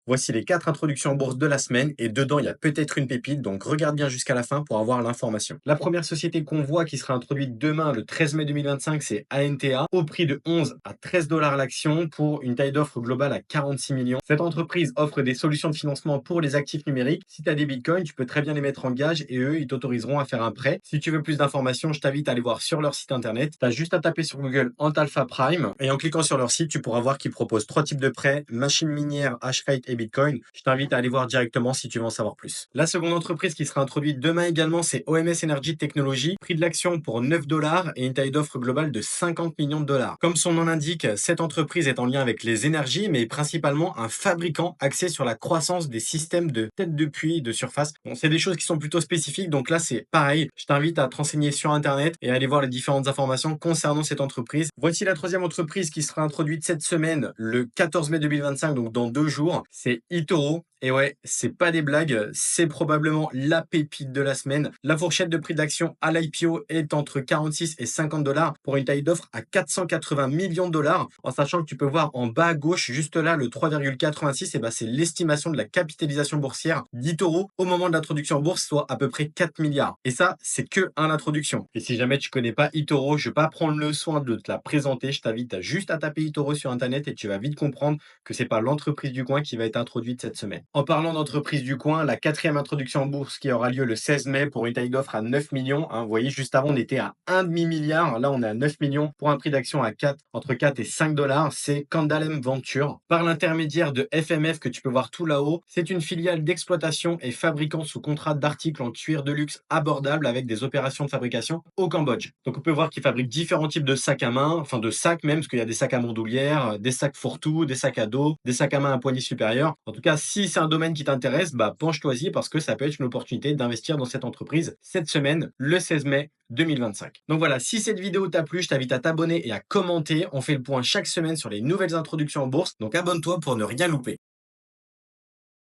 Voici les 4 introductions en bourse de la semaine et dedans il y a peut-être une pépite, donc regarde bien jusqu'à la fin pour avoir l'information. La première société qu'on voit qui sera introduite demain le 13 mai 2025, c'est ANTA au prix de 11 à 13 dollars l'action pour une taille d'offre globale à 46 millions. Cette entreprise offre des solutions de financement pour les actifs numériques. Si tu as des bitcoins, tu peux très bien les mettre en gage et eux ils t'autoriseront à faire un prêt. Si tu veux plus d'informations, je t'invite à aller voir sur leur site internet. Tu as juste à taper sur Google Antalpha Prime et en cliquant sur leur site, tu pourras voir qu'ils proposent trois types de prêts, machine minière, hashrate et Bitcoin. Je t'invite à aller voir directement si tu veux en savoir plus. La seconde entreprise qui sera introduite demain également, c'est OMS Energy Technology. Prix de l'action pour 9 dollars et une taille d'offre globale de 50 millions de dollars. Comme son nom l'indique, cette entreprise est en lien avec les énergies, mais principalement un fabricant axé sur la croissance des systèmes de tête de puits de surface. Bon, c'est des choses qui sont plutôt spécifiques, donc là c'est pareil. Je t'invite à te renseigner sur Internet et à aller voir les différentes informations concernant cette entreprise. Voici la troisième entreprise qui sera introduite cette semaine, le 14 mai 2025, donc dans 2 jours. C'est eToro. Et ouais, c'est pas des blagues, c'est probablement la pépite de la semaine. La fourchette de prix d'action à l'IPO est entre 46 et 50 dollars pour une taille d'offre à 480 millions de dollars. En sachant que tu peux voir en bas à gauche, juste là, le 3,86, et ben c'est l'estimation de la capitalisation boursière d'eToro au moment de l'introduction en bourse, soit à peu près 4 milliards. Et ça, c'est que à l'introduction. Et si jamais tu connais pas eToro, je vais pas prendre le soin de te la présenter. Je t'invite juste à taper eToro sur Internet et tu vas vite comprendre que c'est pas l'entreprise du coin qui va être introduite cette semaine. En parlant d'entreprise du coin, la quatrième introduction en bourse qui aura lieu le 16 mai pour une taille d'offre à 9 millions. Vous voyez, juste avant, on était à un demi-milliard. Là, on est à 9 millions pour un prix d'action à 4, entre 4 et 5 dollars. C'est Candalem Venture. Par l'intermédiaire de FMF que tu peux voir tout là-haut, c'est une filiale d'exploitation et fabricant sous contrat d'articles en cuir de luxe abordable avec des opérations de fabrication au Cambodge. Donc, on peut voir qu'ils fabriquent différents types de sacs à main, enfin de sacs même, parce qu'il y a des sacs à bandoulière, des sacs fourre-tout, des sacs à dos, des sacs à main à poignée supérieure. En tout cas, si c'est un domaine qui t'intéresse, penche-toi-y parce que ça peut être une opportunité d'investir dans cette entreprise cette semaine, le 16 mai 2025. Donc voilà, si cette vidéo t'a plu, je t'invite à t'abonner et à commenter. On fait le point chaque semaine sur les nouvelles introductions en bourse. Donc abonne-toi pour ne rien louper.